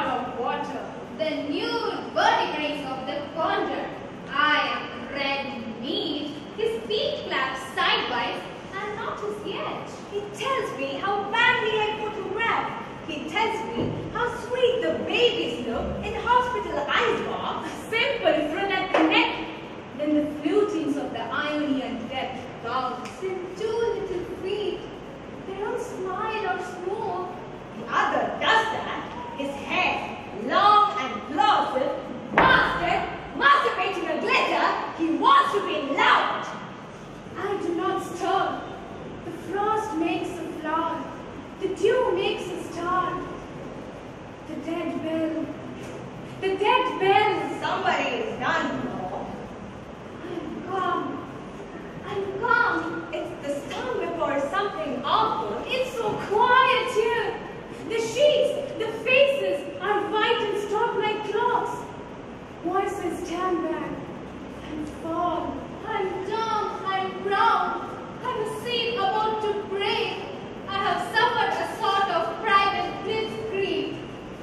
of me how sweet the babies look in the hospital ice box. Simple frill at the neck, then the flutings of the irony and death bounce. Then 2 little feet. They don't smile or smooth. The other does that. His hair, long and plausive, masturbating a glitter, he wants to be loud. I do not stir. The frost makes a flower. The dew makes a star. The dead bell. The dead bell. Somebody is done more. I'm calm. I'm calm. It's the storm before something awful. It's so quiet here. The sheets, the faces are white and stop like clocks. Once I stand back and fall. I'm dumb, I'm brown. I'm a seed about to break. I have suffered a sort of private blitzkrieg.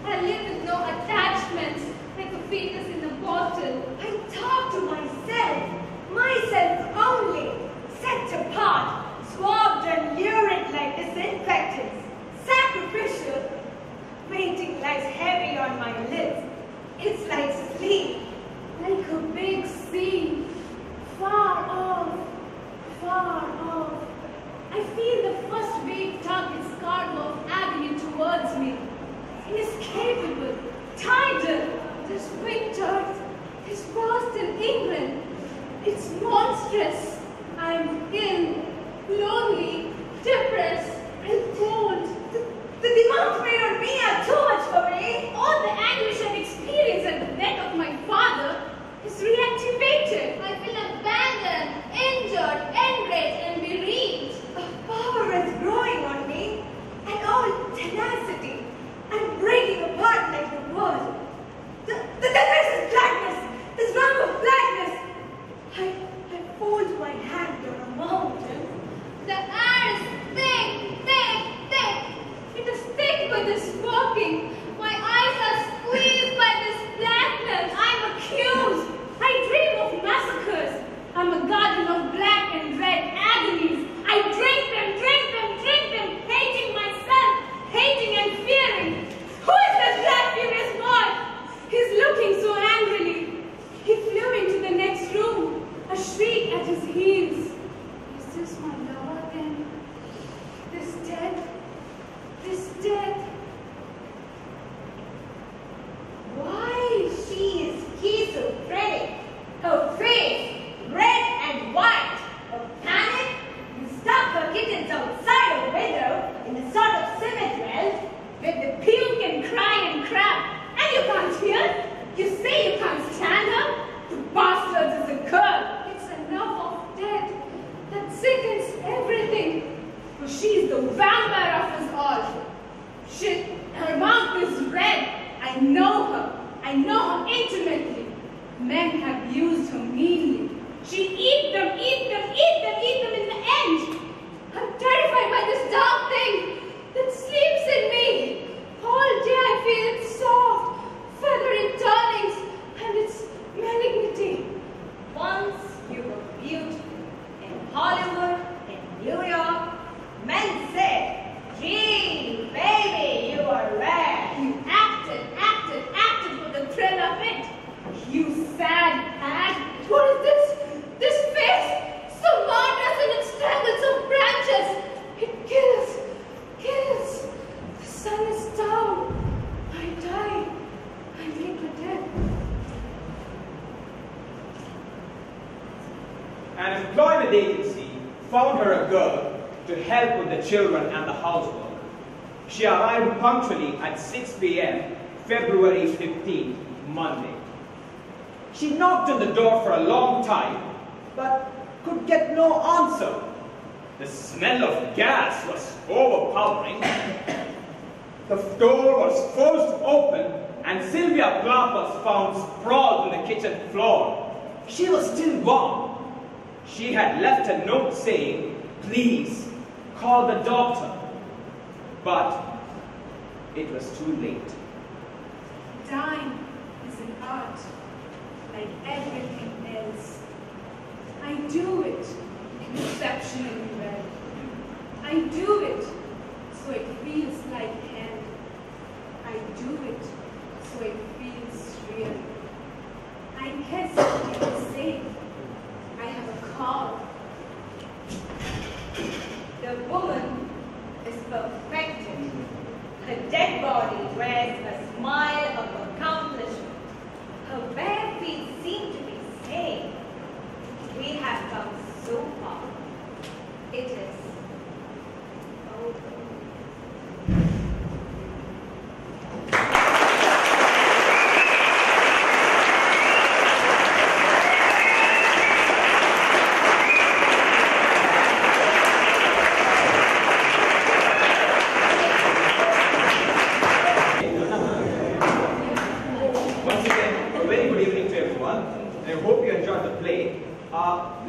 I live with no attachments, like a fetus in a bottle. I talk to myself only, set apart, swabbed and lurid like disinfectants, sacrificial. Waiting lies heavy on my lips. It's like sleep. Like a big sea, far off, far off. I feel the first wave tug its cargo of agony towards me. Inescapable, tidal, this winter, this past in England. It's monstrous. I'm ill, lonely, depressed, and cold. The demands made on me are too much for me. All the anguish and experience at the death of my father is reactivated. I feel abandoned, injured, enraged, and bereaved. A power is growing on me, and all tenacity. I'm breaking apart like the world. This is blackness, this rump of blackness. I fold my hand on a mountain. The air is thick, thick, thick. It is thick with this smoking. My eyes are squeezed by this blackness. I'm accused. I dream of massacres. I'm a garden of black and red agonies. I drink them, hating myself, hating and fearing. Who is that blasphemous boy? He's looking so angrily. He flew into the next room, a shriek at his heels. Is this my lover then? This death? This death? Why she is schizophrenic? Her face red and white. Of panic, you stuck her kittens outside a window in a sort of cemetery with the puke and cry and crap. And you can't hear? You say you can't stand her? The bastard is a girl. It's enough of death that sickens everything. For she's the vampire of us all. Her mouth is red. I know her. I know her intimately. Men have used her meanly. She eat them in the end. I'm terrified by this dark thing that sleeps in me. All day I feel its soft, feathery turnings and its malignity. Once you were beautiful. In Hollywood, in New York, men said, gee, baby, you are rare. You acted for the thrill of it. You sad hag. What is this? This face, so murderous in its tangles of branches. It kills. The sun is down. I die. I meet the death. An employment agency found her a girl to help with the children and the housework. She arrived punctually at 6 p.m., February 15th, Monday. She knocked on the door for a long time, but could get no answer. The smell of gas was overpowering. The door was forced open, and Sylvia Plath was found sprawled on the kitchen floor. She was still warm. She had left a note saying, "Please, call the doctor." But it was too late. Dying is an art, like everything else. I do it exceptionally well. I do it so it feels like hell. do it, so it feels real. I guess you can say I have a car. The woman is perfected. Her dead body wears a smile of accomplishment. Her bare feet seem to be saying, we have come so far. It is over.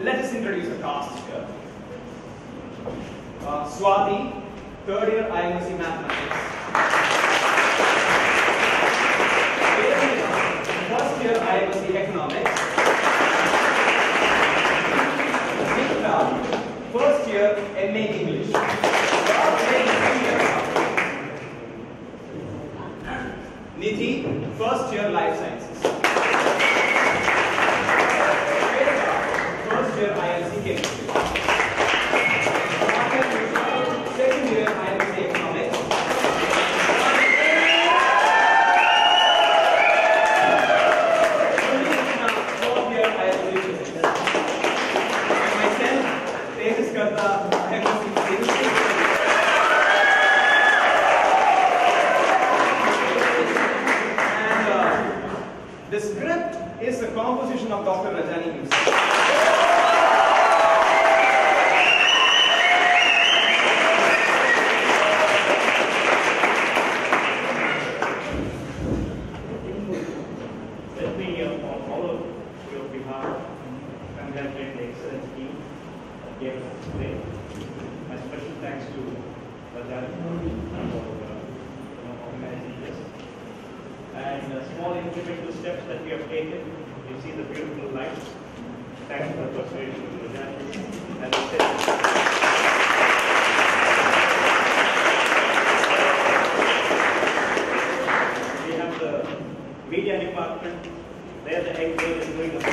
Let us introduce the cast here. Swati, third year IMC Mathematics. First year IMC Economics. Nikta, first year MA English. Niti, first year Life Sciences. Year IMC Chemistry. Second year IMC Economics. Fourth year IMC Physics. And myself, Tejas Karta, MSc Chemistry. And the script is the composition of Dr. Rajani himself. My special thanks to Rajani for organizing this. And small incremental steps that we have taken. You see the beautiful lights. Thanks for the persuasion of Rajani. As I said, we have the media department. There the egg is doing a big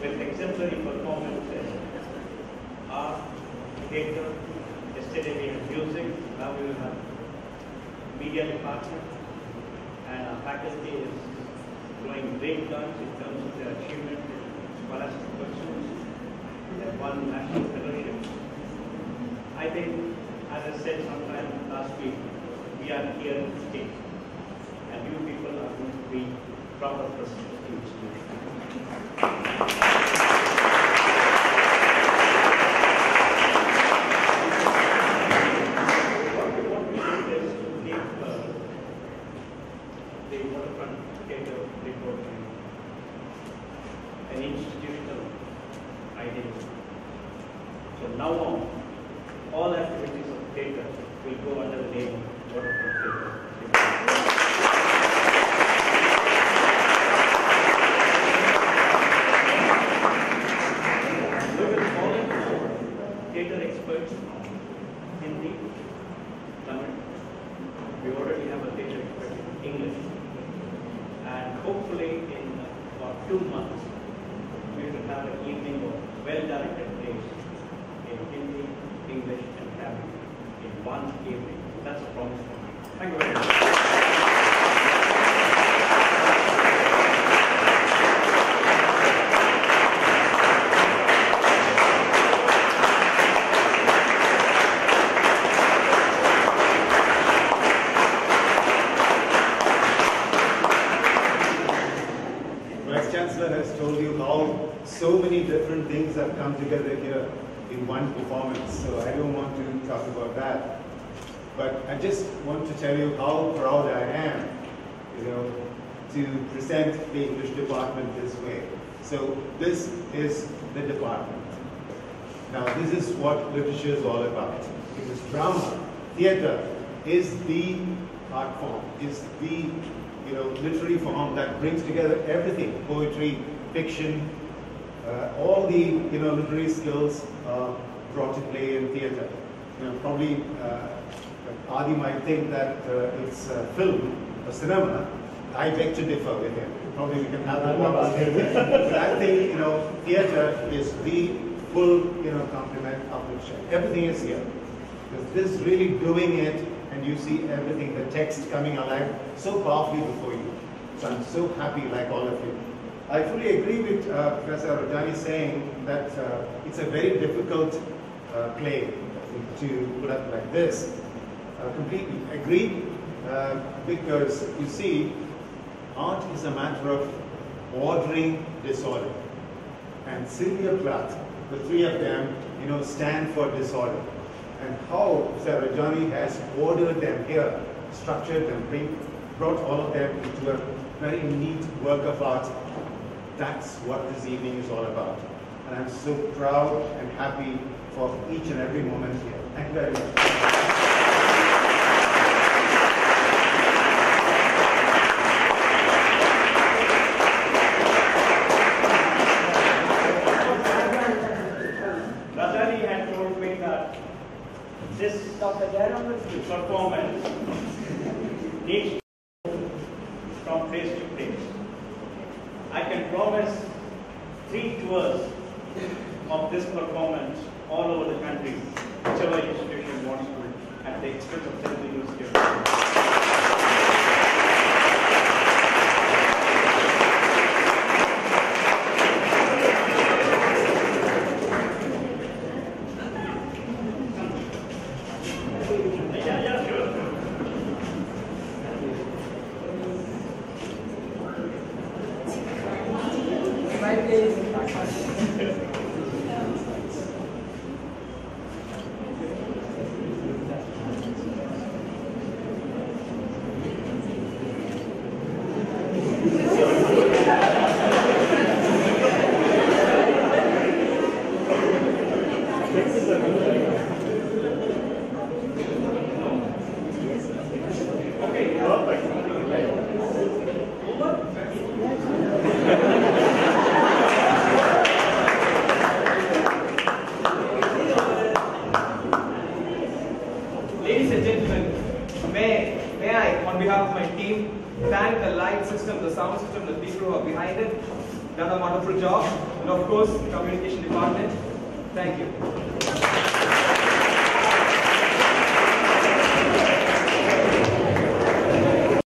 with exemplary performances, art, theatre, yesterday we had music, now we will have media department, and our faculty is doing great guns in terms of their achievement in scholastic pursuits. They have won national fellowship. I think, as I said sometime last week, we are here to stay, and you people are going to be proud of this institution. What we did is to leave the Waterfront theatre Repertory an institutional identity. So now on, all activities of theatre will go under the name of Waterfront Theatre. Theatre experts, Hindi, Tamil. We already have a theatre expert in English. And hopefully in about 2 months, we will have an evening of well-directed plays in Hindi, English and Tamil in one evening. That's a promise for me. Thank you very much. Has told you how so many different things have come together here in one performance. So I don't want to talk about that. But I just want to tell you how proud I am, to present the English department this way. So this is the department. Now this is what literature is all about. It is drama. Theatre is the art form, is the literary form that brings together everything: poetry, fiction, all the literary skills brought to play in theatre. Probably Adi might think that it's film or cinema. I beg to differ with him. Probably we can have that conversation. But I think theatre is the full complement of which everything is here. Because this is really doing it, and you see everything, the text coming alive so powerfully before you. So I'm so happy, like all of you. I fully agree with Professor Rajani saying that it's a very difficult play to put up like this. Completely agree, because you see, art is a matter of ordering disorder. And Sylvia Plath, the three of them, stand for disorder. And how Sir Rajani has ordered them here, structured them, brought all of them into a very neat work of art. That's what this evening is all about. And I'm so proud and happy for each and every moment here. Thank you very much. This performance needs to go from place to place. I can promise 3 tours of this performance all over the country, whichever institution wants to, at the expense of the University of Madras. Ladies and gentlemen, may I, on behalf of my team, thank the light system, the sound system, the people who are behind it, done a wonderful job, and of course, the communication department. Thank you.